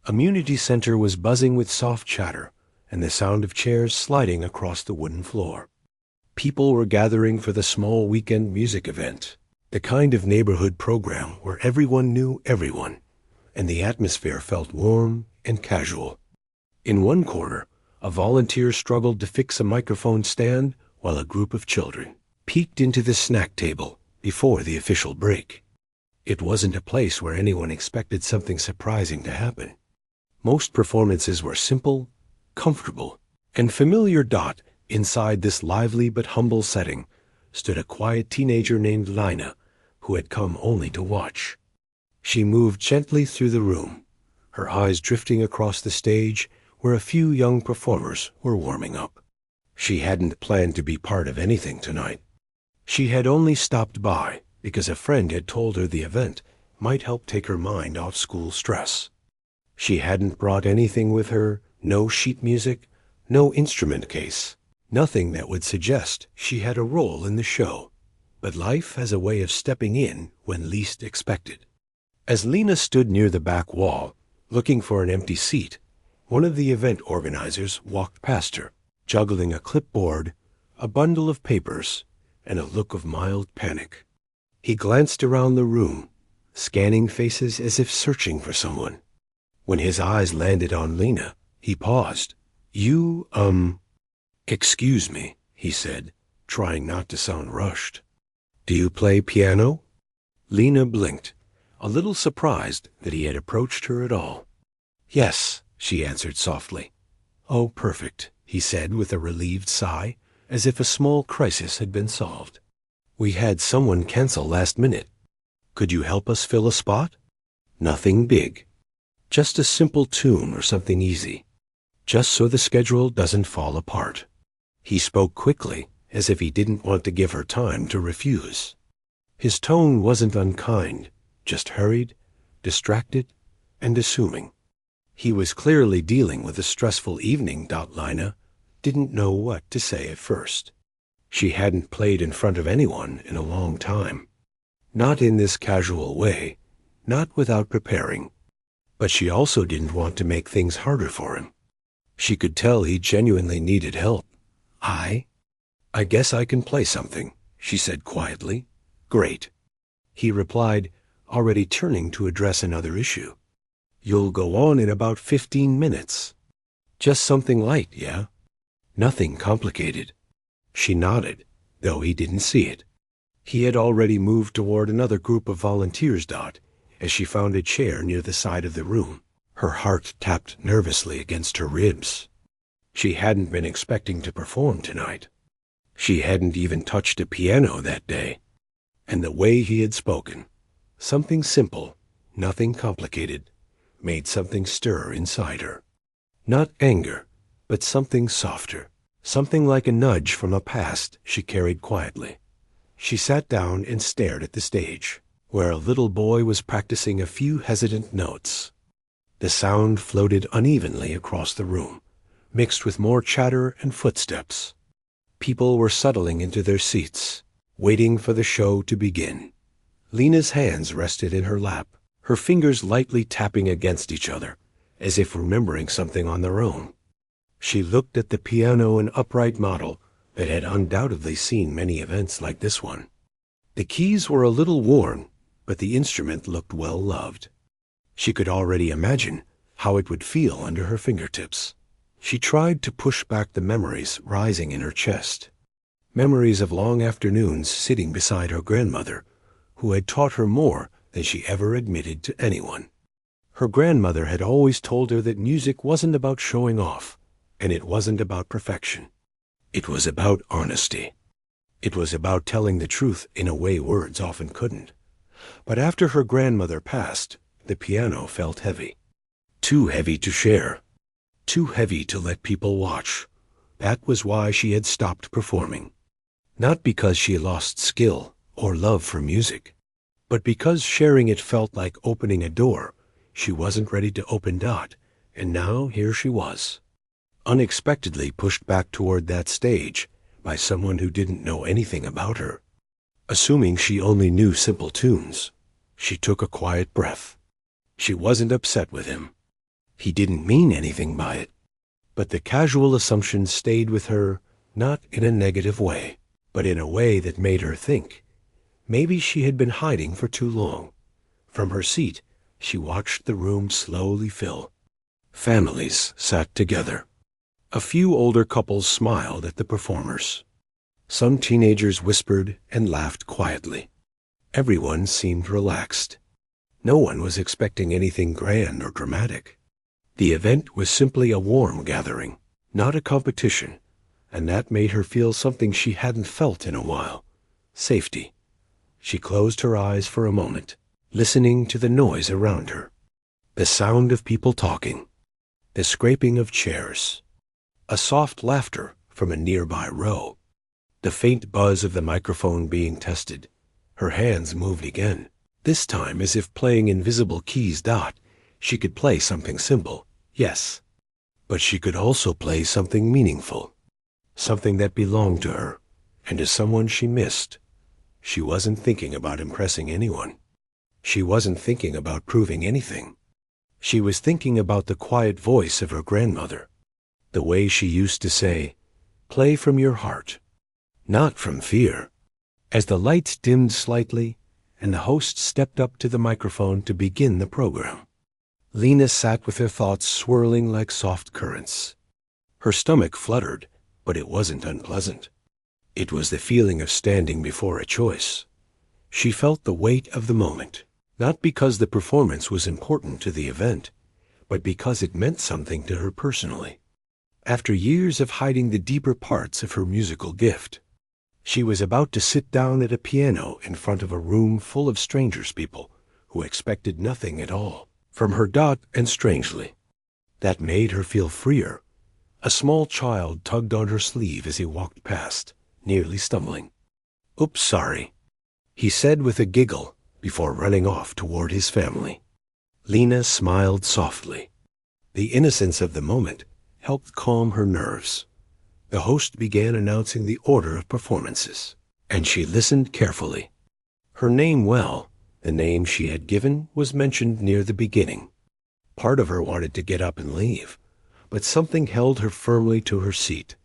Community center was buzzing with soft chatter and the sound of chairs sliding across the wooden floor. People were gathering for the small weekend music event, the kind of neighborhood program where everyone knew everyone, and the atmosphere felt warm and casual. In one corner, a volunteer struggled to fix a microphone stand while a group of children peeked into the snack table before the official break. It wasn't a place where anyone expected something surprising to happen. Most performances were simple, comfortable, and familiar. Inside this lively but humble setting stood a quiet teenager named Lina, who had come only to watch. She moved gently through the room, her eyes drifting across the stage where a few young performers were warming up. She hadn't planned to be part of anything tonight. She had only stopped by because a friend had told her the event might help take her mind off school stress. She hadn't brought anything with her, no sheet music, no instrument case, nothing that would suggest she had a role in the show. But life has a way of stepping in when least expected. As Lena stood near the back wall, looking for an empty seat, one of the event organizers walked past her, juggling a clipboard, a bundle of papers, and a look of mild panic. He glanced around the room, scanning faces as if searching for someone. When his eyes landed on Lena, he paused. Excuse me, he said, trying not to sound rushed. Do you play piano? Lena blinked, a little surprised that he had approached her at all. Yes, she answered softly. Oh, perfect, he said with a relieved sigh, as if a small crisis had been solved. We had someone cancel last minute. Could you help us fill a spot? Nothing big. Just a simple tune or something easy. Just so the schedule doesn't fall apart. He spoke quickly, as if he didn't want to give her time to refuse. His tone wasn't unkind, just hurried, distracted, and assuming. He was clearly dealing with a stressful evening. Lina didn't know what to say at first. She hadn't played in front of anyone in a long time. Not in this casual way, not without preparing. But she also didn't want to make things harder for him. She could tell he genuinely needed help. I guess I can play something, she said quietly. Great. He replied, already turning to address another issue. You'll go on in about 15 minutes. Just something light, yeah? Nothing complicated. She nodded, though he didn't see it. He had already moved toward another group of volunteers. As she found a chair near the side of the room, her heart tapped nervously against her ribs. She hadn't been expecting to perform tonight. She hadn't even touched a piano that day. And the way he had spoken, something simple, nothing complicated, made something stir inside her. Not anger, but something softer, something like a nudge from a past she carried quietly. She sat down and stared at the stage, where a little boy was practicing a few hesitant notes. The sound floated unevenly across the room, mixed with more chatter and footsteps. People were settling into their seats, waiting for the show to begin. Lena's hands rested in her lap, her fingers lightly tapping against each other, as if remembering something on their own. She looked at the piano, an upright model that had undoubtedly seen many events like this one. The keys were a little worn, but the instrument looked well loved. She could already imagine how it would feel under her fingertips. She tried to push back the memories rising in her chest. Memories of long afternoons sitting beside her grandmother, who had taught her more than she ever admitted to anyone. Her grandmother had always told her that music wasn't about showing off, and it wasn't about perfection. It was about honesty. It was about telling the truth in a way words often couldn't. But after her grandmother passed, the piano felt heavy. Too heavy to share. Too heavy to let people watch. That was why she had stopped performing. Not because she lost skill or love for music, but because sharing it felt like opening a door she wasn't ready to open. And now here she was, unexpectedly pushed back toward that stage by someone who didn't know anything about her. Assuming she only knew simple tunes, she took a quiet breath. She wasn't upset with him. He didn't mean anything by it, but the casual assumption stayed with her, not in a negative way, but in a way that made her think. Maybe she had been hiding for too long. From her seat, she watched the room slowly fill. Families sat together. A few older couples smiled at the performers. Some teenagers whispered and laughed quietly. Everyone seemed relaxed. No one was expecting anything grand or dramatic. The event was simply a warm gathering, not a competition, and that made her feel something she hadn't felt in a while: safety. She closed her eyes for a moment, listening to the noise around her. The sound of people talking, the scraping of chairs, a soft laughter from a nearby row, the faint buzz of the microphone being tested. Her hands moved again, this time as if playing invisible keys. She could play something simple, yes, but she could also play something meaningful, something that belonged to her and to someone she missed. She wasn't thinking about impressing anyone. She wasn't thinking about proving anything. She was thinking about the quiet voice of her grandmother, the way she used to say, "Play from your heart, not from fear." As the lights dimmed slightly and the host stepped up to the microphone to begin the program, Lena sat with her thoughts swirling like soft currents. Her stomach fluttered, but it wasn't unpleasant. It was the feeling of standing before a choice. She felt the weight of the moment, not because the performance was important to the event, but because it meant something to her personally. After years of hiding the deeper parts of her musical gift, she was about to sit down at a piano in front of a room full of people who expected nothing at all from her. And strangely, that made her feel freer. A small child tugged on her sleeve as he walked past, nearly stumbling. "Oops, sorry," he said with a giggle before running off toward his family. Lena smiled softly. The innocence of the moment helped calm her nerves. The host began announcing the order of performances, and she listened carefully. Her name, the name she had given, was mentioned near the beginning. Part of her wanted to get up and leave, but something held her firmly to her seat.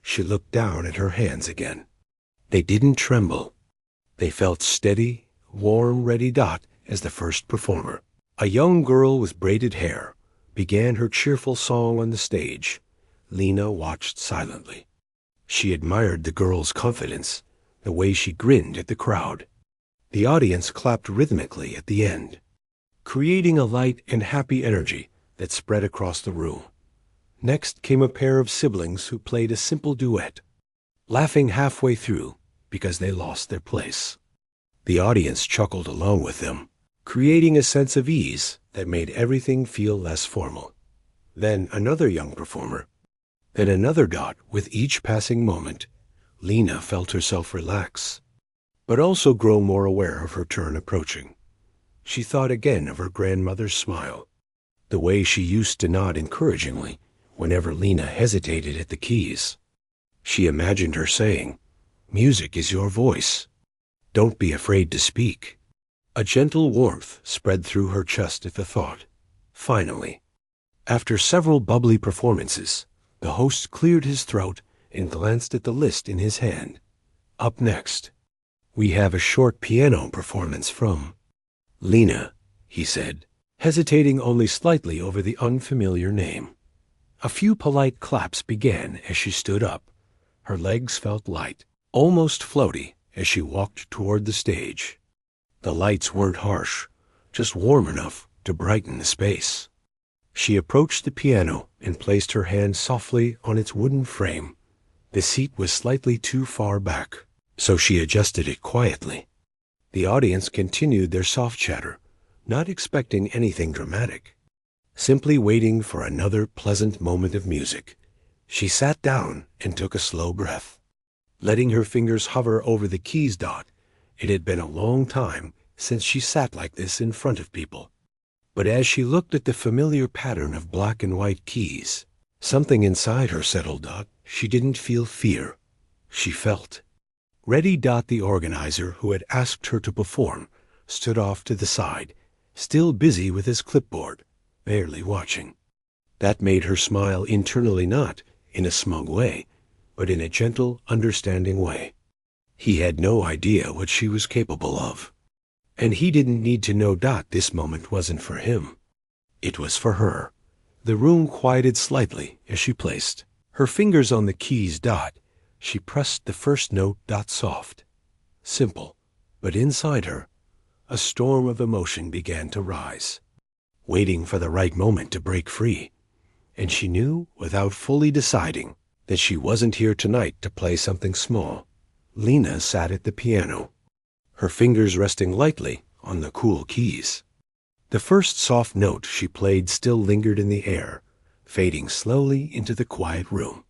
She looked down at her hands again. They didn't tremble. They felt steady, warm, ready. As the first performer, a young girl with braided hair, began her cheerful song on the stage, Lena watched silently. She admired the girl's confidence, the way she grinned at the crowd. The audience clapped rhythmically at the end, creating a light and happy energy that spread across the room. Next came a pair of siblings who played a simple duet, laughing halfway through because they lost their place. The audience chuckled along with them, creating a sense of ease that made everything feel less formal. Then another young performer, then another. With each passing moment, Lena felt herself relax, but also grow more aware of her turn approaching. She thought again of her grandmother's smile, the way she used to nod encouragingly whenever Lena hesitated at the keys. She imagined her saying, "Music is your voice. Don't be afraid to speak." A gentle warmth spread through her chest at the thought. Finally, after several bubbly performances, the host cleared his throat and glanced at the list in his hand. "Up next, we have a short piano performance from Lena," he said, hesitating only slightly over the unfamiliar name. A few polite claps began as she stood up. Her legs felt light, almost floaty, as she walked toward the stage. The lights weren't harsh, just warm enough to brighten the space. She approached the piano and placed her hand softly on its wooden frame. The seat was slightly too far back, so she adjusted it quietly. The audience continued their soft chatter, not expecting anything dramatic, simply waiting for another pleasant moment of music. She sat down and took a slow breath, letting her fingers hover over the keys. It had been a long time since she sat like this in front of people. But as she looked at the familiar pattern of black and white keys, something inside her settled. She didn't feel fear. She felt ready. The organizer who had asked her to perform stood off to the side, still busy with his clipboard, barely watching. That made her smile internally, not in a smug way, but in a gentle, understanding way. He had no idea what she was capable of. And he didn't need to know that this moment wasn't for him. It was for her. The room quieted slightly as she placed her fingers on the keys. She pressed the first note. Soft, simple, but inside her, a storm of emotion began to rise, waiting for the right moment to break free. And she knew, without fully deciding, that she wasn't here tonight to play something small. Lena sat at the piano, her fingers resting lightly on the cool keys. The first soft note she played still lingered in the air, fading slowly into the quiet room.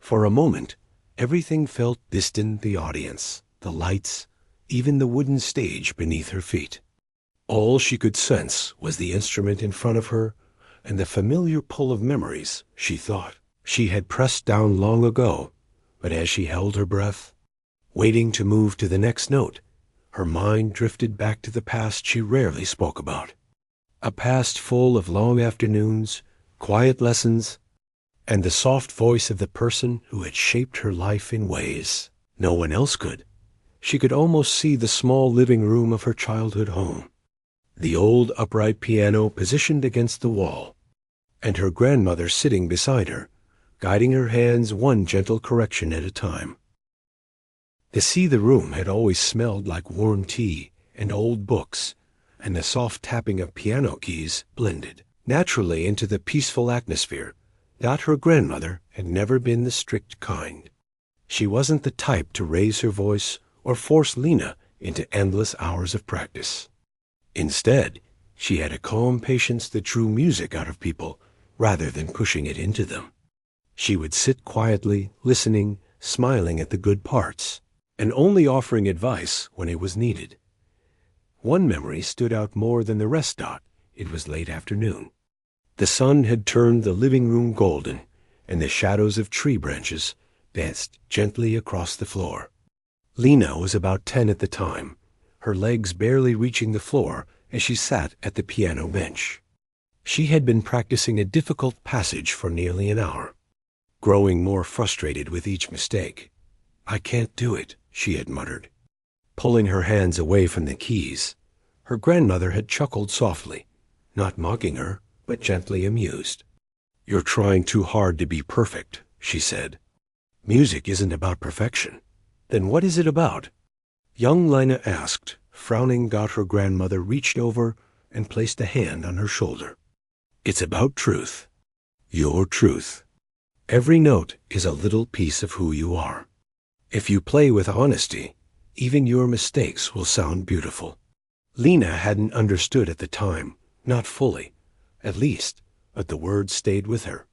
For a moment, everything felt distant: the audience, the lights, even the wooden stage beneath her feet. All she could sense was the instrument in front of her and the familiar pull of memories she thought she had pressed down long ago. But as she held her breath, waiting to move to the next note, her mind drifted back to the past she rarely spoke about. A past full of long afternoons, quiet lessons, and the soft voice of the person who had shaped her life in ways no one else could. She could almost see the small living room of her childhood home, the old upright piano positioned against the wall, and her grandmother sitting beside her, guiding her hands one gentle correction at a time. The room had always smelled like warm tea and old books, and the soft tapping of piano keys blended naturally into the peaceful atmosphere. That her grandmother had never been the strict kind. She wasn't the type to raise her voice or force Lena into endless hours of practice. Instead, she had a calm patience that drew music out of people rather than pushing it into them. She would sit quietly, listening, smiling at the good parts, and only offering advice when it was needed. One memory stood out more than the rest. It was late afternoon. The sun had turned the living room golden, and the shadows of tree branches danced gently across the floor. Lena was about 10 at the time, her legs barely reaching the floor as she sat at the piano bench. She had been practicing a difficult passage for nearly an hour, growing more frustrated with each mistake. "I can't do it," she had muttered, pulling her hands away from the keys. Her grandmother had chuckled softly, not mocking her, but gently amused. "You're trying too hard to be perfect," she said. "Music isn't about perfection. Then what is it about?" Young Lena asked, frowning. Her grandmother reached over and placed a hand on her shoulder. "It's about truth. Your truth. Every note is a little piece of who you are. If you play with honesty, even your mistakes will sound beautiful." Lena hadn't understood at the time, not fully, at least, but the words stayed with her.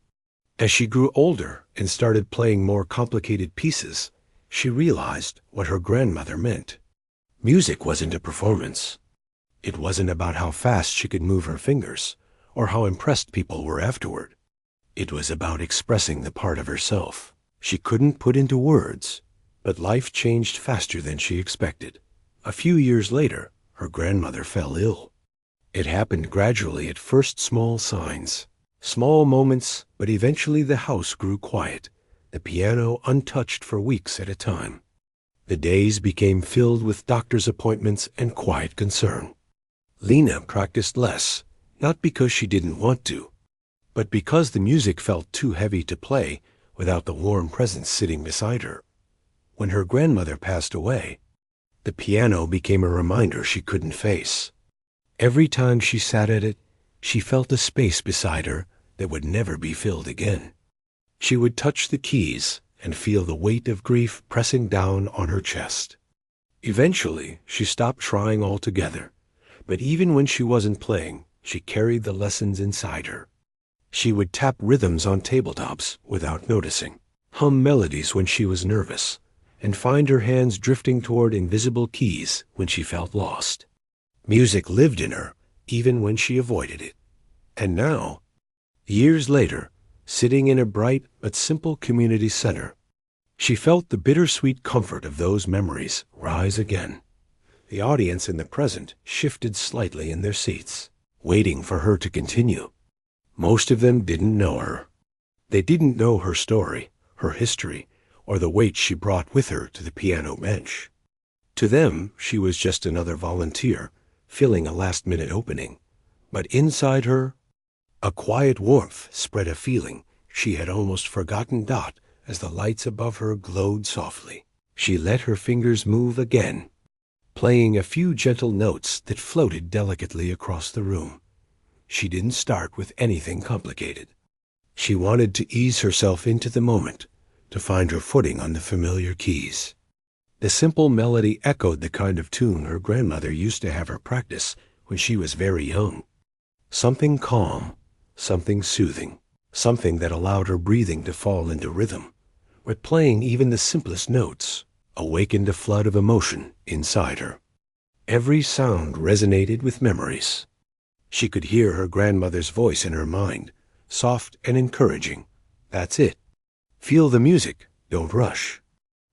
As she grew older and started playing more complicated pieces, she realized what her grandmother meant. Music wasn't a performance. It wasn't about how fast she could move her fingers or how impressed people were afterward. It was about expressing the part of herself she couldn't put into words. But life changed faster than she expected. A few years later, her grandmother fell ill. It happened gradually, at first small signs, small moments, but eventually the house grew quiet, the piano untouched for weeks at a time. The days became filled with doctor's appointments and quiet concern. Lena practiced less, not because she didn't want to, but because the music felt too heavy to play without the warm presence sitting beside her. When her grandmother passed away, the piano became a reminder she couldn't face. Every time she sat at it, she felt a space beside her that would never be filled again. She would touch the keys and feel the weight of grief pressing down on her chest. Eventually, she stopped trying altogether, but even when she wasn't playing, she carried the lessons inside her. She would tap rhythms on tabletops without noticing, hum melodies when she was nervous, and find her hands drifting toward invisible keys when she felt lost. Music lived in her, even when she avoided it. And now, years later, sitting in a bright but simple community center, she felt the bittersweet comfort of those memories rise again. The audience in the present shifted slightly in their seats, waiting for her to continue. Most of them didn't know her. They didn't know her story, her history, or the weight she brought with her to the piano bench. To them, she was just another volunteer, filling a last-minute opening. But inside her, a quiet warmth spread, a feeling she had almost forgotten Dot as the lights above her glowed softly. She let her fingers move again, playing a few gentle notes that floated delicately across the room. She didn't start with anything complicated. She wanted to ease herself into the moment, to find her footing on the familiar keys. The simple melody echoed the kind of tune her grandmother used to have her practice when she was very young. Something calm, something soothing, something that allowed her breathing to fall into rhythm. But playing even the simplest notes awakened a flood of emotion inside her. Every sound resonated with memories. She could hear her grandmother's voice in her mind, soft and encouraging. That's it. Feel the music, don't rush.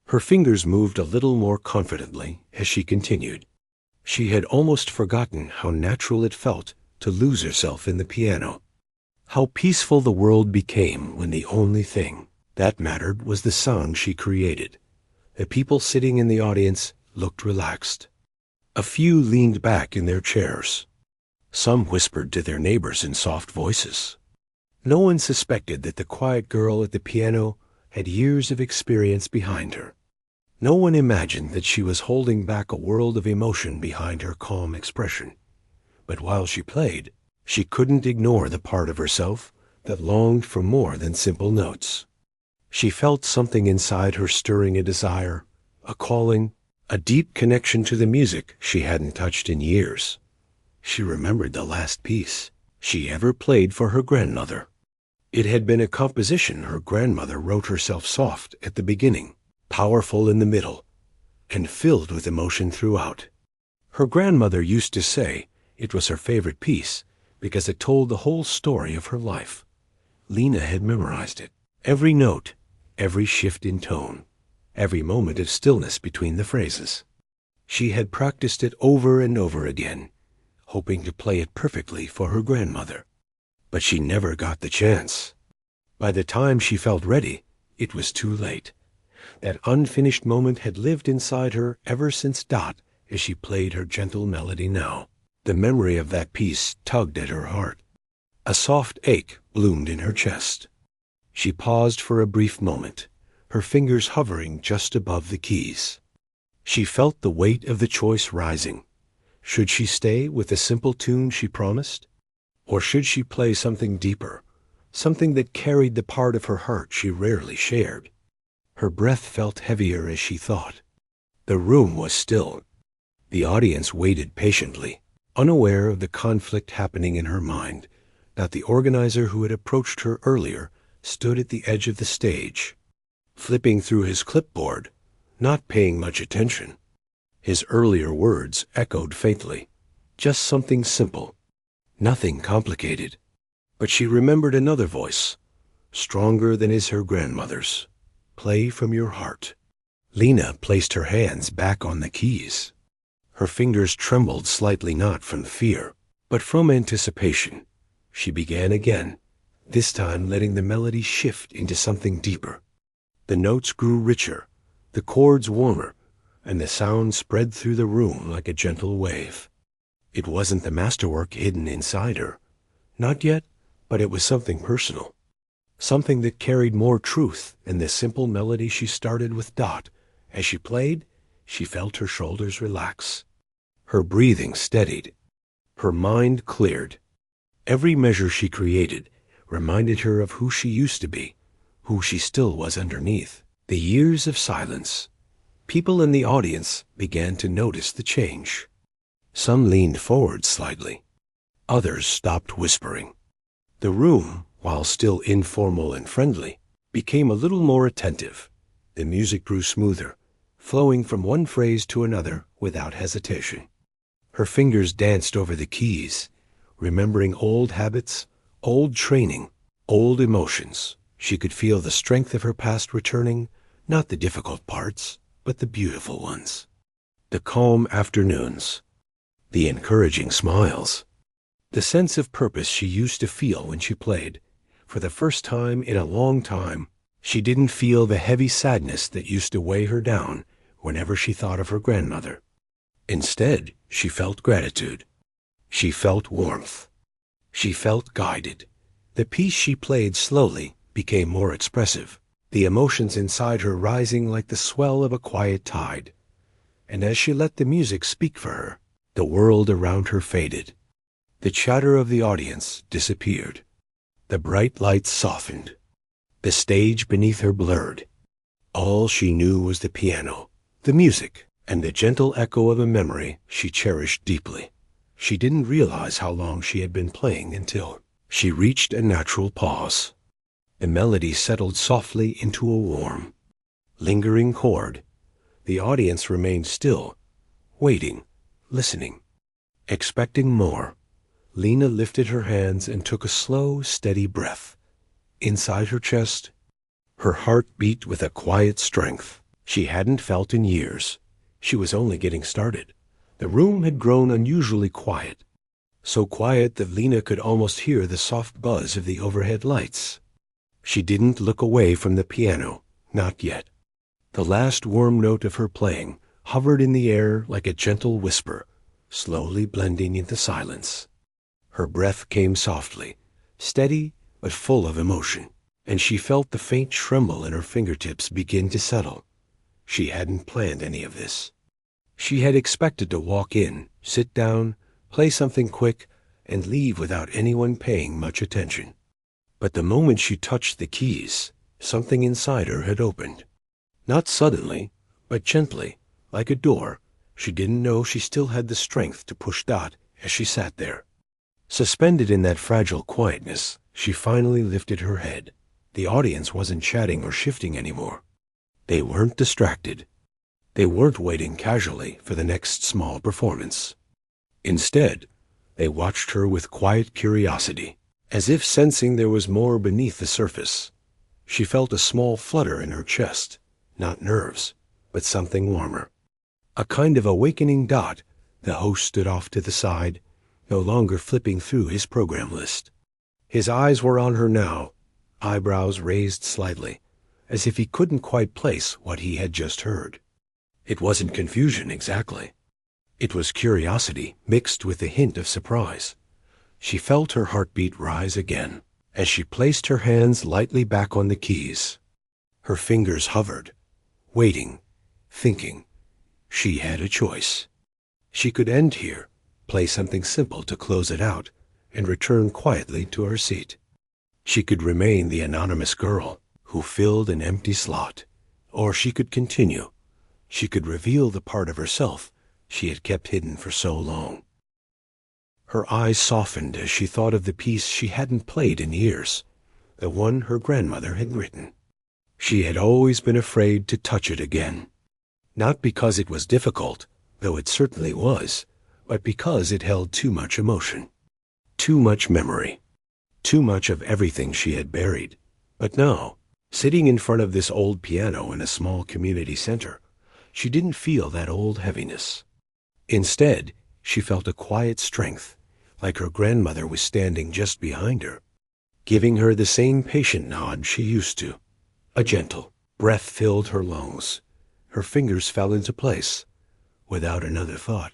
Her fingers moved a little more confidently as she continued. She had almost forgotten how natural it felt to lose herself in the piano. How peaceful the world became when the only thing that mattered was the sound she created. The people sitting in the audience looked relaxed. A few leaned back in their chairs. Some whispered to their neighbors in soft voices. No one suspected that the quiet girl at the piano had years of experience behind her. No one imagined that she was holding back a world of emotion behind her calm expression. But while she played, she couldn't ignore the part of herself that longed for more than simple notes. She felt something inside her stirring, a desire, a calling, a deep connection to the music she hadn't touched in years. She remembered the last piece she ever played for her grandmother. It had been a composition her grandmother wrote herself, soft at the beginning, powerful in the middle, and filled with emotion throughout. Her grandmother used to say it was her favorite piece because it told the whole story of her life. Lena had memorized it. Every note, every shift in tone, every moment of stillness between the phrases. She had practiced it over and over again, hoping to play it perfectly for her grandmother. But she never got the chance. By the time she felt ready, it was too late. That unfinished moment had lived inside her ever since Dot, as she played her gentle melody now. The memory of that piece tugged at her heart. A soft ache bloomed in her chest. She paused for a brief moment, her fingers hovering just above the keys. She felt the weight of the choice rising. Should she stay with the simple tune she promised? Or should she play something deeper, something that carried the part of her heart she rarely shared? Her breath felt heavier as she thought. The room was still. The audience waited patiently, unaware of the conflict happening in her mind. That the organizer who had approached her earlier stood at the edge of the stage, flipping through his clipboard, not paying much attention. His earlier words echoed faintly. Just something simple, nothing complicated. But she remembered another voice, stronger than is her grandmother's. Play from your heart. Lena placed her hands back on the keys. Her fingers trembled slightly, not from fear, but from anticipation. She began again, this time letting the melody shift into something deeper. The notes grew richer, the chords warmer, and the sound spread through the room like a gentle wave. It wasn't the masterwork hidden inside her. Not yet, but it was something personal. Something that carried more truth than the simple melody she started with Dot. As she played, she felt her shoulders relax. Her breathing steadied. Her mind cleared. Every measure she created reminded her of who she used to be, who she still was underneath. The years of silence. People in the audience began to notice the change. Some leaned forward slightly. Others stopped whispering. The room, while still informal and friendly, became a little more attentive. The music grew smoother, flowing from one phrase to another without hesitation. Her fingers danced over the keys, remembering old habits, old training, old emotions. She could feel the strength of her past returning, not the difficult parts, but the beautiful ones. The calm afternoons, the encouraging smiles, The sense of purpose she used to feel when she played. For the first time in a long time, she didn't feel the heavy sadness that used to weigh her down whenever she thought of her grandmother. Instead, she felt gratitude. She felt warmth. She felt guided. The piece she played slowly became more expressive, the emotions inside her rising like the swell of a quiet tide. And as she let the music speak for her, the world around her faded. The chatter of the audience disappeared. The bright lights softened. The stage beneath her blurred. All she knew was the piano, the music, and the gentle echo of a memory she cherished deeply. She didn't realize how long she had been playing until she reached a natural pause. The melody settled softly into a warm, lingering chord. The audience remained still, waiting, listening, expecting more. Lena lifted her hands and took a slow, steady breath. Inside her chest, her heart beat with a quiet strength she hadn't felt in years. She was only getting started. The room had grown unusually quiet, so quiet that Lena could almost hear the soft buzz of the overhead lights. She didn't look away from the piano, not yet. The last warm note of her playing hovered in the air like a gentle whisper, slowly blending into silence. Her breath came softly, steady but full of emotion, and she felt the faint tremble in her fingertips begin to settle. She hadn't planned any of this. She had expected to walk in, sit down, play something quick, and leave without anyone paying much attention. But the moment she touched the keys, something inside her had opened. Not suddenly, but gently, like a door. She didn't know she still had the strength to push Dot as she sat there. Suspended in that fragile quietness, she finally lifted her head. The audience wasn't chatting or shifting anymore. They weren't distracted. They weren't waiting casually for the next small performance. Instead, they watched her with quiet curiosity, as if sensing there was more beneath the surface. She felt a small flutter in her chest, not nerves, but something warmer. A kind of awakening. Dot, the host, stood off to the side, no longer flipping through his program list. His eyes were on her now, eyebrows raised slightly, as if he couldn't quite place what he had just heard. It wasn't confusion exactly. It was curiosity mixed with a hint of surprise. She felt her heartbeat rise again as she placed her hands lightly back on the keys. Her fingers hovered, waiting, thinking. She had a choice. She could end here, play something simple to close it out, and return quietly to her seat. She could remain the anonymous girl who filled an empty slot, or she could continue. She could reveal the part of herself she had kept hidden for so long. Her eyes softened as she thought of the piece she hadn't played in years, the one her grandmother had written. She had always been afraid to touch it again, not because it was difficult, though it certainly was, but because it held too much emotion, too much memory, too much of everything she had buried. But now, sitting in front of this old piano in a small community center, she didn't feel that old heaviness. Instead, she felt a quiet strength, like her grandmother was standing just behind her, giving her the same patient nod she used to. A gentle breath filled her lungs. Her fingers fell into place, without another thought.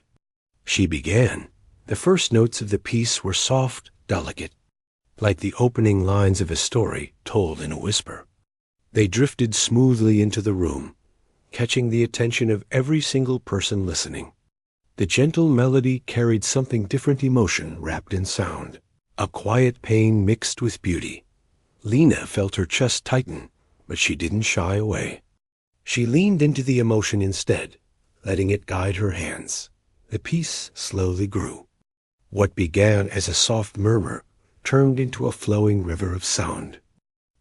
She began. The first notes of the piece were soft, delicate, like the opening lines of a story told in a whisper. They drifted smoothly into the room, catching the attention of every single person listening. The gentle melody carried something different, emotion wrapped in sound, a quiet pain mixed with beauty. Lena felt her chest tighten, but she didn't shy away. She leaned into the emotion instead, letting it guide her hands. The piece slowly grew. What began as a soft murmur turned into a flowing river of sound.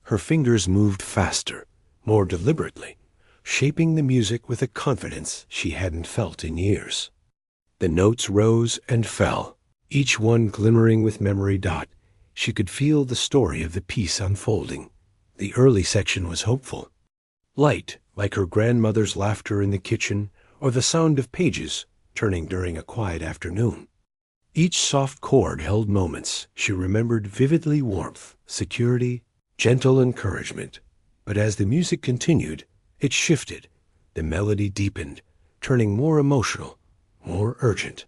Her fingers moved faster, more deliberately, shaping the music with a confidence she hadn't felt in years. The notes rose and fell, each one glimmering with memory. Dot, she could feel the story of the piece unfolding. The early section was hopeful, light, like her grandmother's laughter in the kitchen or the sound of pages turning during a quiet afternoon. Each soft chord held moments she remembered vividly: warmth, security, gentle encouragement. But as the music continued, it shifted. The melody deepened, turning more emotional, more urgent.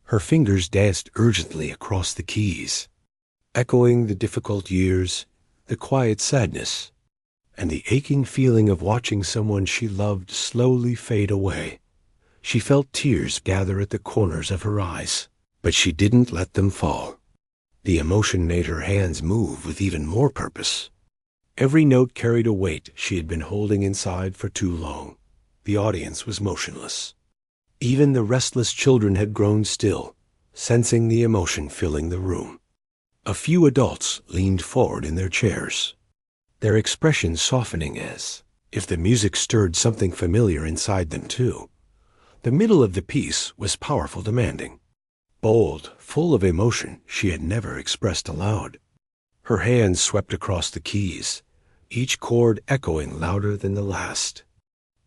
Her fingers danced urgently across the keys, echoing the difficult years, the quiet sadness, and the aching feeling of watching someone she loved slowly fade away. She felt tears gather at the corners of her eyes, but she didn't let them fall. The emotion made her hands move with even more purpose. Every note carried a weight she had been holding inside for too long. The audience was motionless. Even the restless children had grown still, sensing the emotion filling the room. A few adults leaned forward in their chairs, their expressions softening as if the music stirred something familiar inside them too. The middle of the piece was powerful, demanding, bold, full of emotion she had never expressed aloud. Her hands swept across the keys, each chord echoing louder than the last.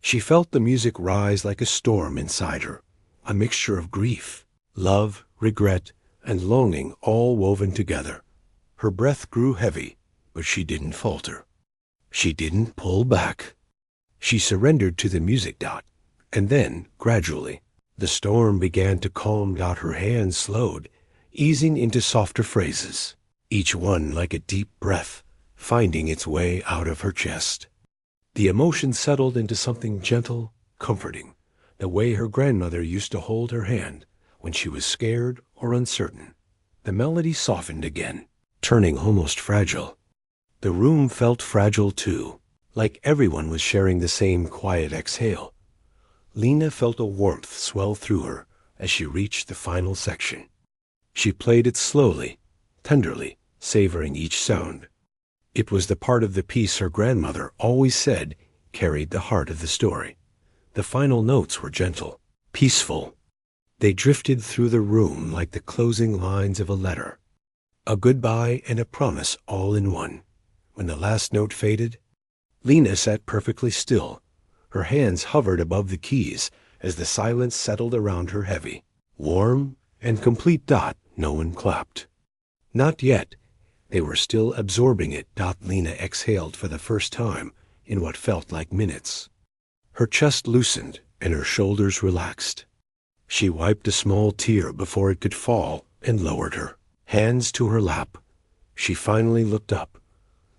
She felt the music rise like a storm inside her, a mixture of grief, love, regret, and longing all woven together. Her breath grew heavy, but she didn't falter. She didn't pull back. She surrendered to the music. And then, gradually, the storm began to calm. Her hands slowed, easing into softer phrases, each one like a deep breath, finding its way out of her chest. The emotion settled into something gentle, comforting, the way her grandmother used to hold her hand when she was scared or uncertain. The melody softened again, turning almost fragile. The room felt fragile too, like everyone was sharing the same quiet exhale. Lena felt a warmth swell through her as she reached the final section. She played it slowly, tenderly, savoring each sound. It was the part of the piece her grandmother always said carried the heart of the story. The final notes were gentle, peaceful. They drifted through the room like the closing lines of a letter, a goodbye and a promise all in one. When the last note faded, Lena sat perfectly still. Her hands hovered above the keys as the silence settled around her heavy, warm, and complete. No one clapped. Not yet. They were still absorbing it. Lena exhaled for the first time in what felt like minutes. Her chest loosened and her shoulders relaxed. She wiped a small tear before it could fall and lowered her hands to her lap. She finally looked up.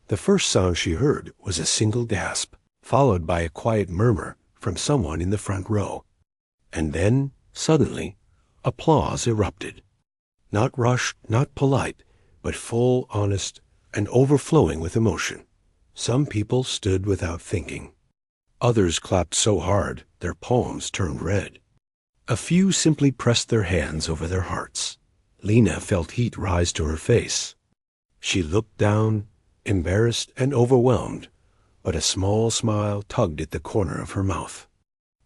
The first sound she heard was a single gasp, followed by a quiet murmur from someone in the front row. And then, suddenly, applause erupted. Not rushed, not polite, but full, honest, and overflowing with emotion. Some people stood without thinking. Others clapped so hard their palms turned red. A few simply pressed their hands over their hearts. Lena felt heat rise to her face. She looked down, embarrassed and overwhelmed, but a small smile tugged at the corner of her mouth.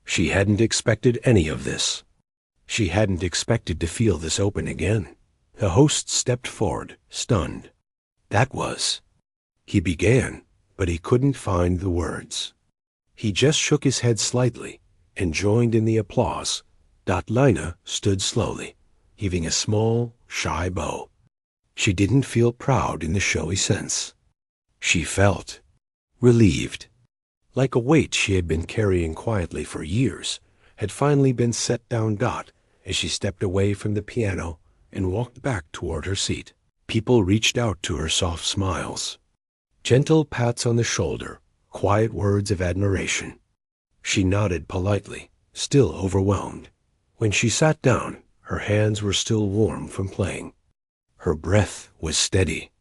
She hadn't expected any of this. She hadn't expected to feel this open again. The host stepped forward, stunned. That was. He began, but he couldn't find the words. He just shook his head slightly and joined in the applause. Lena stood slowly, heaving a small, shy bow. She didn't feel proud in the showy sense. She felt relieved, like a weight she had been carrying quietly for years had finally been set down. As she stepped away from the piano and walked back toward her seat, people reached out to her, soft smiles, gentle pats on the shoulder, quiet words of admiration. She nodded politely, still overwhelmed. When she sat down, her hands were still warm from playing. Her breath was steady,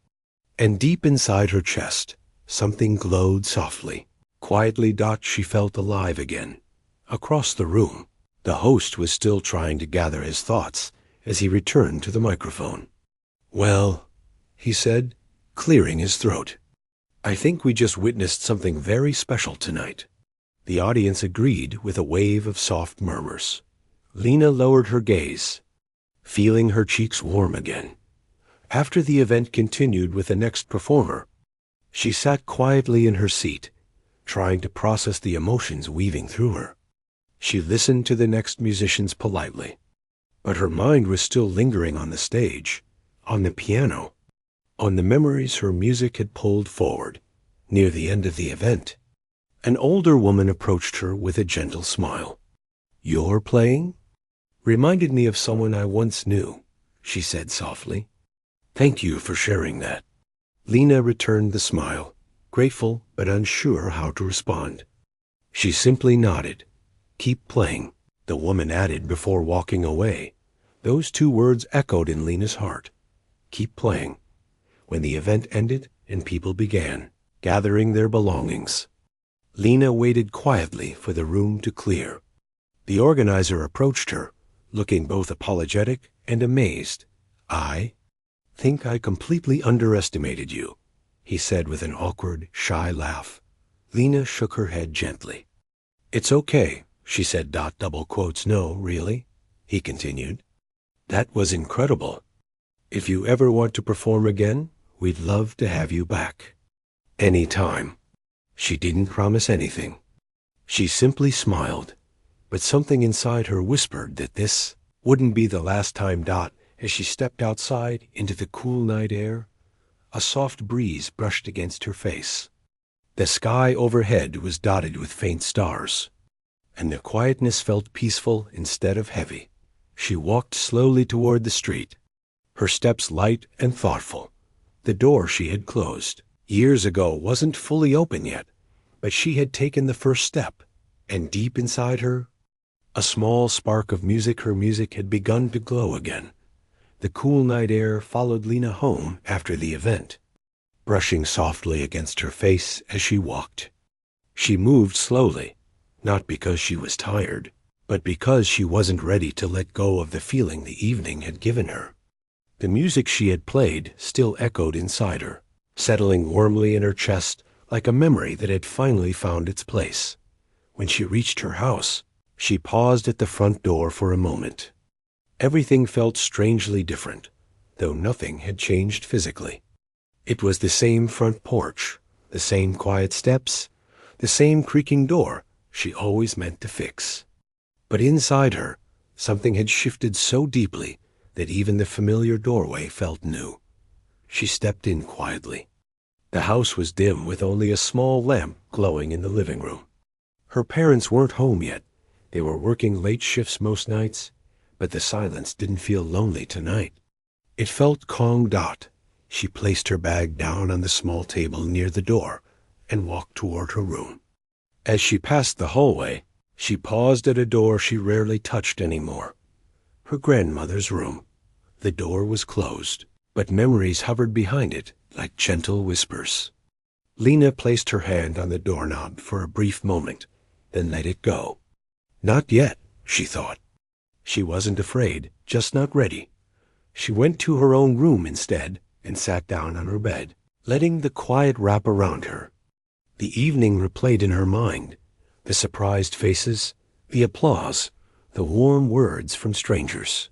and deep inside her chest, something glowed softly. Quietly. She felt alive again. Across the room, the host was still trying to gather his thoughts as he returned to the microphone. "Well," he said, clearing his throat, "I think we just witnessed something very special tonight." The audience agreed with a wave of soft murmurs. Lena lowered her gaze, feeling her cheeks warm again. After the event continued with the next performer, she sat quietly in her seat, trying to process the emotions weaving through her. She listened to the next musicians politely, But her mind was still lingering on the stage, on the piano, on the memories her music had pulled forward, near the end of the event. An older woman approached her with a gentle smile. "You're playing?" "Reminded me of someone I once knew," she said softly. "Thank you for sharing that." Lena returned the smile, grateful but unsure how to respond. She simply nodded. "Keep playing," the woman added before walking away. Those two words echoed in Lena's heart. Keep playing. When the event ended and people began gathering their belongings, Lena waited quietly for the room to clear. The organizer approached her, looking both apologetic and amazed. "I think I completely underestimated you," he said with an awkward, shy laugh. Lena shook her head gently. "It's okay," she said. Double quotes. "No, really," he continued. "That was incredible. If you ever want to perform again, we'd love to have you back." "Any time." She didn't promise anything. She simply smiled, but something inside her whispered that this wouldn't be the last time. As she stepped outside into the cool night air, a soft breeze brushed against her face. The sky overhead was dotted with faint stars, and the quietness felt peaceful instead of heavy. She walked slowly toward the street, her steps light and thoughtful. The door she had closed years ago wasn't fully open yet, but she had taken the first step, and deep inside her, a small spark of music, her music had begun to glow again. The cool night air followed Lena home after the event, brushing softly against her face as she walked. She moved slowly, not because she was tired, but because she wasn't ready to let go of the feeling the evening had given her. The music she had played still echoed inside her, settling warmly in her chest like a memory that had finally found its place. When she reached her house, she paused at the front door for a moment. Everything felt strangely different, though nothing had changed physically. It was the same front porch, the same quiet steps, the same creaking door she always meant to fix. But inside her, something had shifted so deeply that even the familiar doorway felt new. She stepped in quietly. The house was dim with only a small lamp glowing in the living room. Her parents weren't home yet. They were working late shifts most nights, but the silence didn't feel lonely tonight. It felt calm. She placed her bag down on the small table near the door and walked toward her room. As she passed the hallway, she paused at a door she rarely touched anymore. Her grandmother's room. The door was closed, but memories hovered behind it like gentle whispers. Lena placed her hand on the doorknob for a brief moment, then let it go. Not yet, she thought. She wasn't afraid, just not ready. She went to her own room instead and sat down on her bed, letting the quiet wrap around her. The evening replayed in her mind, the surprised faces, the applause, the warm words from strangers.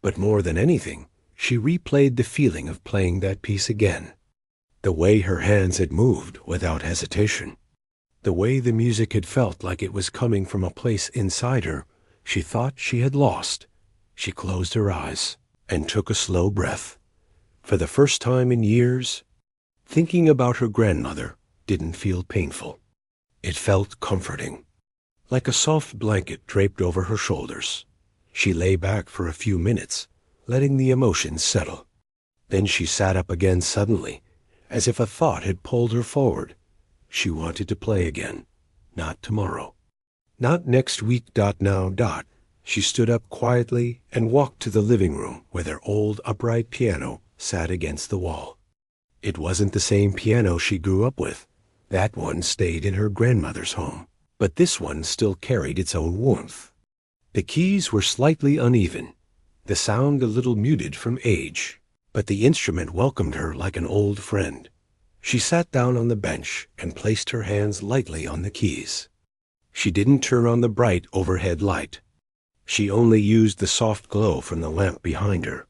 But more than anything, she replayed the feeling of playing that piece again. The way her hands had moved without hesitation. The way the music had felt like it was coming from a place inside her she thought she had lost. She closed her eyes and took a slow breath. For the first time in years, thinking about her grandmother didn't feel painful. It felt comforting, like a soft blanket draped over her shoulders. She lay back for a few minutes, letting the emotions settle. Then she sat up again suddenly, as if a thought had pulled her forward. She wanted to play again, not tomorrow. Not next week. Now. She stood up quietly and walked to the living room where their old upright piano sat against the wall. It wasn't the same piano she grew up with. That one stayed in her grandmother's home, but this one still carried its own warmth. The keys were slightly uneven, the sound a little muted from age, but the instrument welcomed her like an old friend. She sat down on the bench and placed her hands lightly on the keys. She didn't turn on the bright overhead light. She only used the soft glow from the lamp behind her.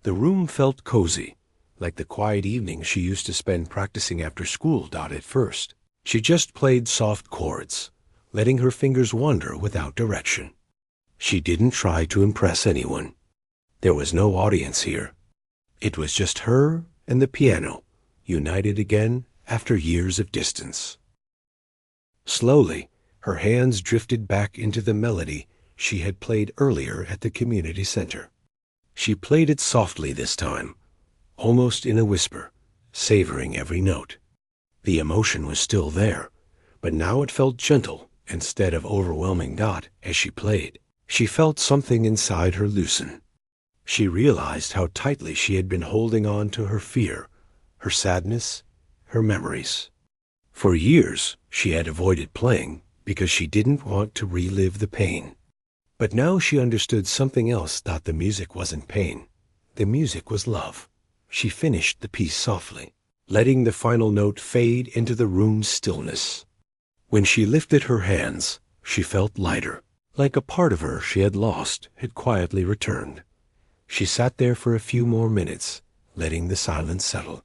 The room felt cozy, like the quiet evenings she used to spend practicing after school. At first, she just played soft chords, letting her fingers wander without direction. She didn't try to impress anyone. There was no audience here. It was just her and the piano, united again after years of distance. Slowly, her hands drifted back into the melody she had played earlier at the community center. She played it softly this time, almost in a whisper, savoring every note. The emotion was still there, but now it felt gentle instead of overwhelming. As she played, she felt something inside her loosen. She realized how tightly she had been holding on to her fear, her sadness, her memories. For years, she had avoided playing because she didn't want to relive the pain. But now she understood something else. The music wasn't pain. The music was love. She finished the piece softly, letting the final note fade into the room's stillness. When she lifted her hands, she felt lighter, like a part of her she had lost had quietly returned. She sat there for a few more minutes, letting the silence settle.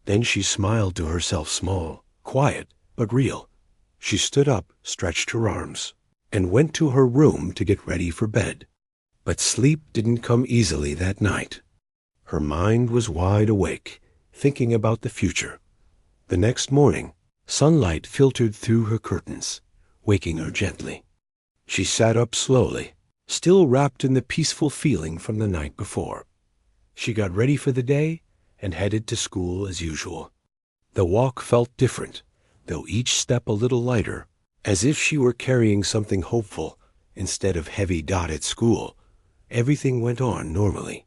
Then she smiled to herself, small, quiet, but real. She stood up, stretched her arms, and went to her room to get ready for bed. But sleep didn't come easily that night. Her mind was wide awake, thinking about the future. The next morning, sunlight filtered through her curtains, waking her gently. She sat up slowly, still wrapped in the peaceful feeling from the night before. She got ready for the day and headed to school as usual. The walk felt different, though each step a little lighter, as if she were carrying something hopeful instead of heavy. At school, everything went on normally.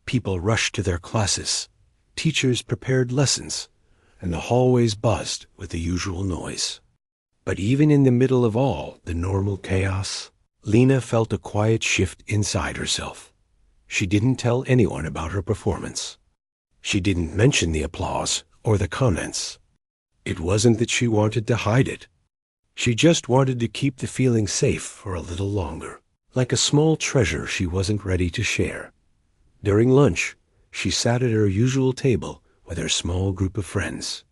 People rushed to their classes, teachers prepared lessons, and the hallways buzzed with the usual noise. But even in the middle of all the normal chaos, Lena felt a quiet shift inside herself. She didn't tell anyone about her performance. She didn't mention the applause or the comments. It wasn't that she wanted to hide it. She just wanted to keep the feeling safe for a little longer, like a small treasure she wasn't ready to share. During lunch, she sat at her usual table with her small group of friends.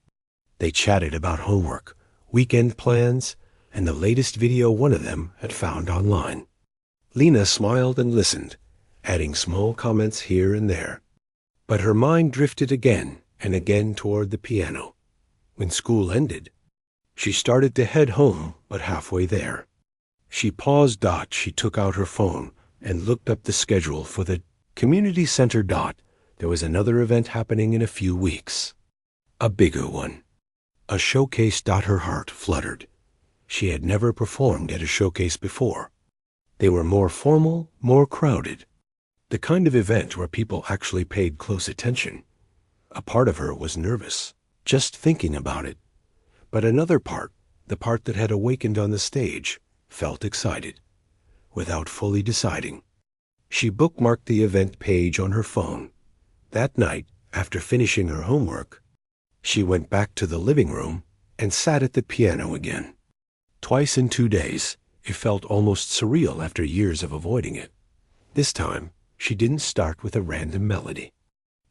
They chatted about homework, weekend plans, and the latest video one of them had found online. Lena smiled and listened, adding small comments here and there. But her mind drifted again and again toward the piano. When school ended, she started to head home, but halfway there, she paused. She took out her phone and looked up the schedule for the community center. There was another event happening in a few weeks. A bigger one. A showcase. Her heart fluttered. She had never performed at a showcase before. They were more formal, more crowded. The kind of event where people actually paid close attention. A part of her was nervous, just thinking about it. But another part, the part that had awakened on the stage, felt excited. Without fully deciding, she bookmarked the event page on her phone. That night, after finishing her homework, she went back to the living room and sat at the piano again. Twice in 2 days, it felt almost surreal after years of avoiding it. This time, she didn't start with a random melody.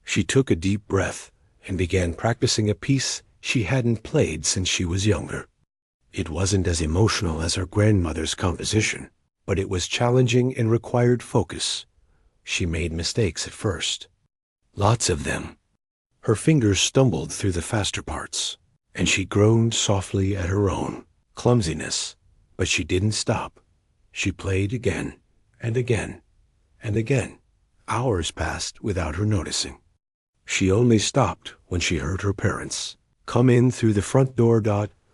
She took a deep breath and began practicing a piece she hadn't played since she was younger. It wasn't as emotional as her grandmother's composition, but it was challenging and required focus. She made mistakes at first. Lots of them. Her fingers stumbled through the faster parts, and she groaned softly at her own clumsiness. But she didn't stop. She played again and again and again. Hours passed without her noticing. She only stopped when she heard her parents come in through the front door.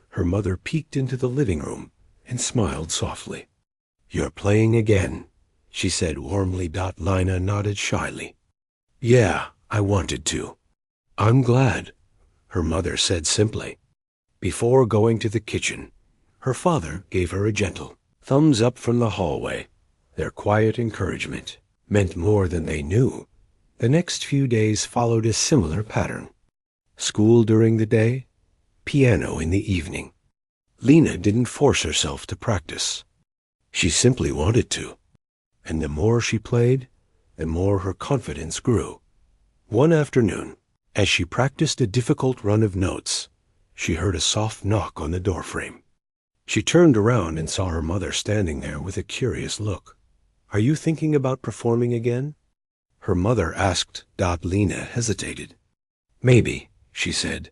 Her mother peeked into the living room and smiled softly. "You're playing again," she said warmly. Lina nodded shyly. "Yeah, I wanted to." "I'm glad," her mother said simply. Before going to the kitchen, her father gave her a gentle thumbs up from the hallway. Their quiet encouragement meant more than they knew. The next few days followed a similar pattern. School during the day, piano in the evening. Lena didn't force herself to practice. She simply wanted to. And the more she played, the more her confidence grew. One afternoon, as she practiced a difficult run of notes, she heard a soft knock on the doorframe. She turned around and saw her mother standing there with a curious look. "Are you thinking about performing again?" her mother asked. Lena hesitated. Maybe, she said.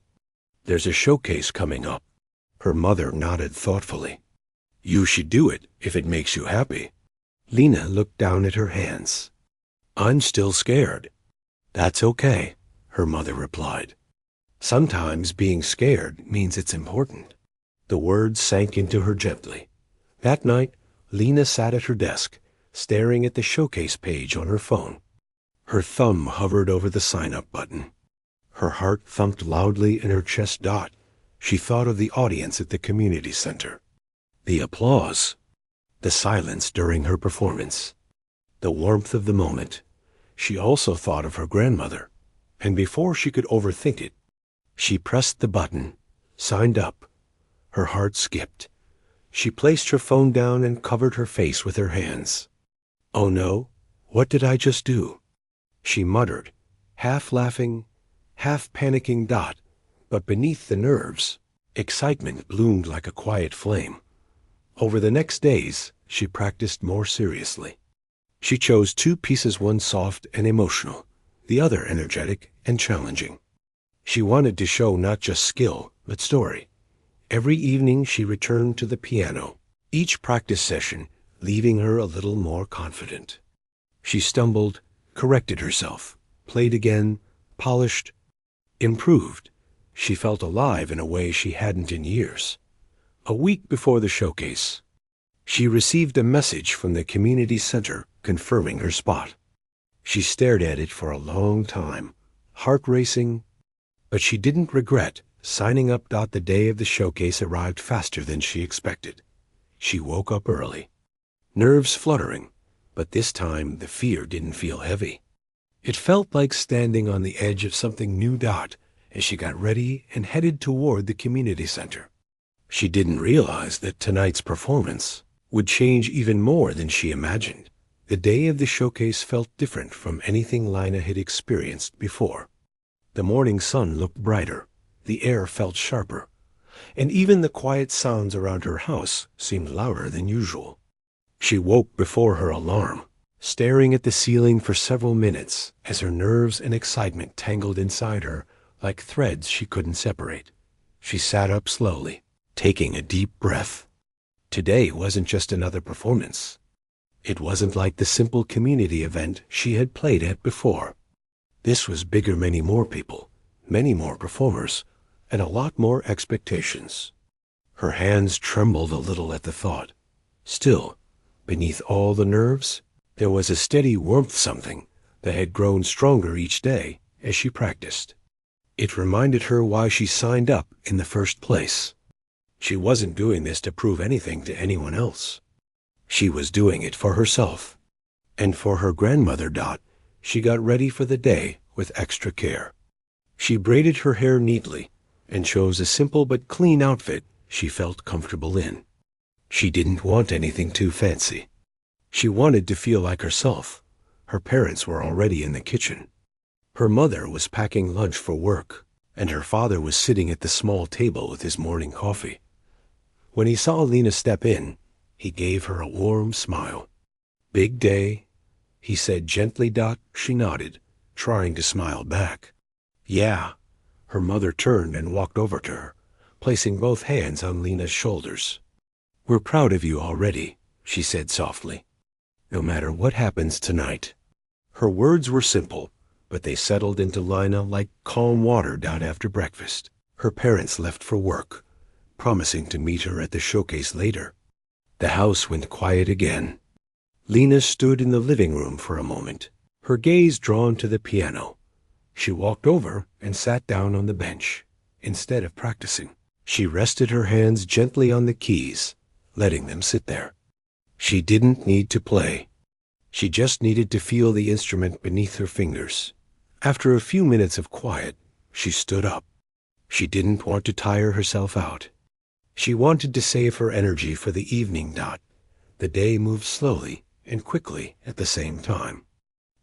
There's a showcase coming up. Her mother nodded thoughtfully. You should do it if it makes you happy. Lena looked down at her hands. I'm still scared. That's okay, her mother replied. Sometimes being scared means it's important. The words sank into her gently. That night, Lena sat at her desk, staring at the showcase page on her phone. Her thumb hovered over the sign-up button. Her heart thumped loudly in her chest. She thought of the audience at the community center. The applause. The silence during her performance. The warmth of the moment. She also thought of her grandmother, and before she could overthink it, she pressed the button, signed up. Her heart skipped. She placed her phone down and covered her face with her hands. Oh no, what did I just do? She muttered, half laughing, half panicking. But beneath the nerves, excitement bloomed like a quiet flame. Over the next days, she practiced more seriously. She chose 2 pieces, one soft and emotional, the other energetic and challenging. She wanted to show not just skill, but story. Every evening she returned to the piano, each practice session leaving her a little more confident. She stumbled, corrected herself, played again, polished, improved. She felt alive in a way she hadn't in years. A week before the showcase, she received a message from the community center confirming her spot. She stared at it for a long time, heart racing, but she didn't regret signing up. The day of the showcase arrived faster than she expected. She woke up early, nerves fluttering, but this time the fear didn't feel heavy. It felt like standing on the edge of something new. As she got ready and headed toward the community center. She didn't realize that tonight's performance would change even more than she imagined. The day of the showcase felt different from anything Lena had experienced before. The morning sun looked brighter, the air felt sharper, and even the quiet sounds around her house seemed louder than usual. She woke before her alarm, staring at the ceiling for several minutes as her nerves and excitement tangled inside her like threads she couldn't separate. She sat up slowly, taking a deep breath. Today wasn't just another performance. It wasn't like the simple community event she had played at before. This was bigger, many more people, many more performers, and a lot more expectations. Her hands trembled a little at the thought. Still, beneath all the nerves, there was a steady warmth, something that had grown stronger each day as she practiced. It reminded her why she signed up in the first place. She wasn't doing this to prove anything to anyone else. She was doing it for herself. And for her grandmother. She got ready for the day with extra care. She braided her hair neatly and chose a simple but clean outfit she felt comfortable in. She didn't want anything too fancy. She wanted to feel like herself. Her parents were already in the kitchen. Her mother was packing lunch for work, and her father was sitting at the small table with his morning coffee. When he saw Lena step in, he gave her a warm smile. Big day, he said gently. She nodded, trying to smile back. Yeah. Her mother turned and walked over to her, placing both hands on Lena's shoulders. We're proud of you already, she said softly. No matter what happens tonight. Her words were simple, but they settled into Lena like calm water down after breakfast. Her parents left for work, promising to meet her at the showcase later. The house went quiet again. Lena stood in the living room for a moment, her gaze drawn to the piano. She walked over and sat down on the bench. Instead of practicing, she rested her hands gently on the keys, letting them sit there. She didn't need to play. She just needed to feel the instrument beneath her fingers. After a few minutes of quiet, she stood up. She didn't want to tire herself out. She wanted to save her energy for the evening. The day moved slowly and quickly at the same time.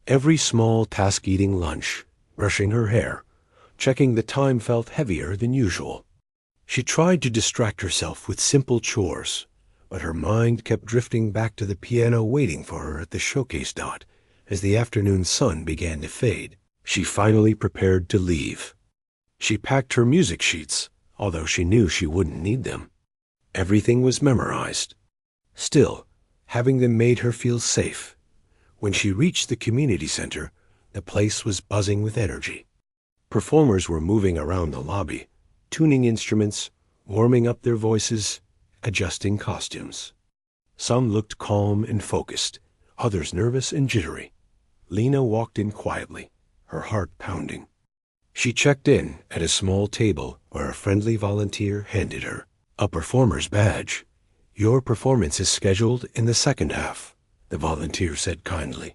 Every small task, eating lunch, brushing her hair, checking the time, felt heavier than usual. She tried to distract herself with simple chores, but her mind kept drifting back to the piano waiting for her at the showcase. as the afternoon sun began to fade, she finally prepared to leave. She packed her music sheets, although she knew she wouldn't need them. Everything was memorized. Still, having them made her feel safe. When she reached the community center, the place was buzzing with energy. Performers were moving around the lobby, tuning instruments, warming up their voices, adjusting costumes. Some looked calm and focused, others nervous and jittery. Lena walked in quietly, her heart pounding. She checked in at a small table where a friendly volunteer handed her a performer's badge. "Your performance is scheduled in the second half," the volunteer said kindly.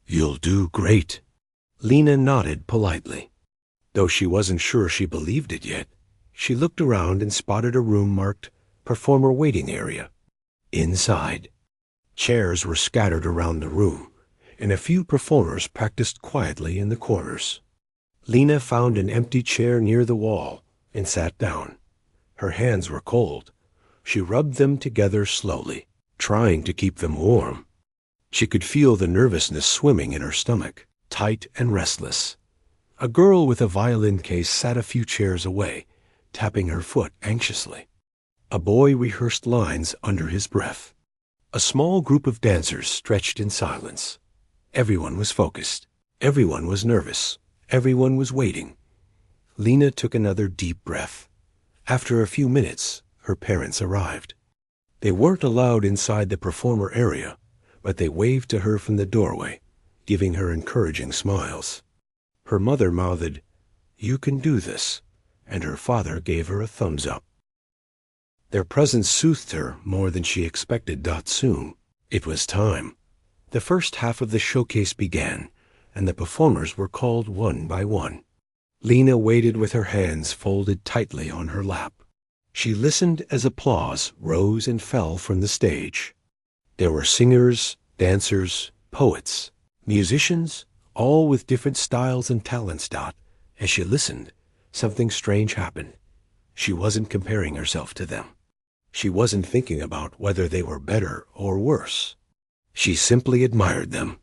"You'll do great." Lena nodded politely. Though she wasn't sure she believed it yet, she looked around and spotted a room marked Performer Waiting Area. Inside, chairs were scattered around the room, and a few performers practiced quietly in the corners. Lena found an empty chair near the wall and sat down. Her hands were cold. She rubbed them together slowly, trying to keep them warm. She could feel the nervousness swimming in her stomach, tight and restless. A girl with a violin case sat a few chairs away, tapping her foot anxiously. A boy rehearsed lines under his breath. A small group of dancers stretched in silence. Everyone was focused. Everyone was nervous. Everyone was waiting. Lena took another deep breath. After a few minutes, her parents arrived. They weren't allowed inside the performer area, but they waved to her from the doorway, giving her encouraging smiles. Her mother mouthed, "You can do this," and her father gave her a thumbs up. Their presence soothed her more than she expected. Soon, it was time. The first half of the showcase began, and the performers were called one by one. Lena waited with her hands folded tightly on her lap. She listened as applause rose and fell from the stage. There were singers, dancers, poets, musicians, all with different styles and talents. As she listened, something strange happened. She wasn't comparing herself to them. She wasn't thinking about whether they were better or worse. She simply admired them.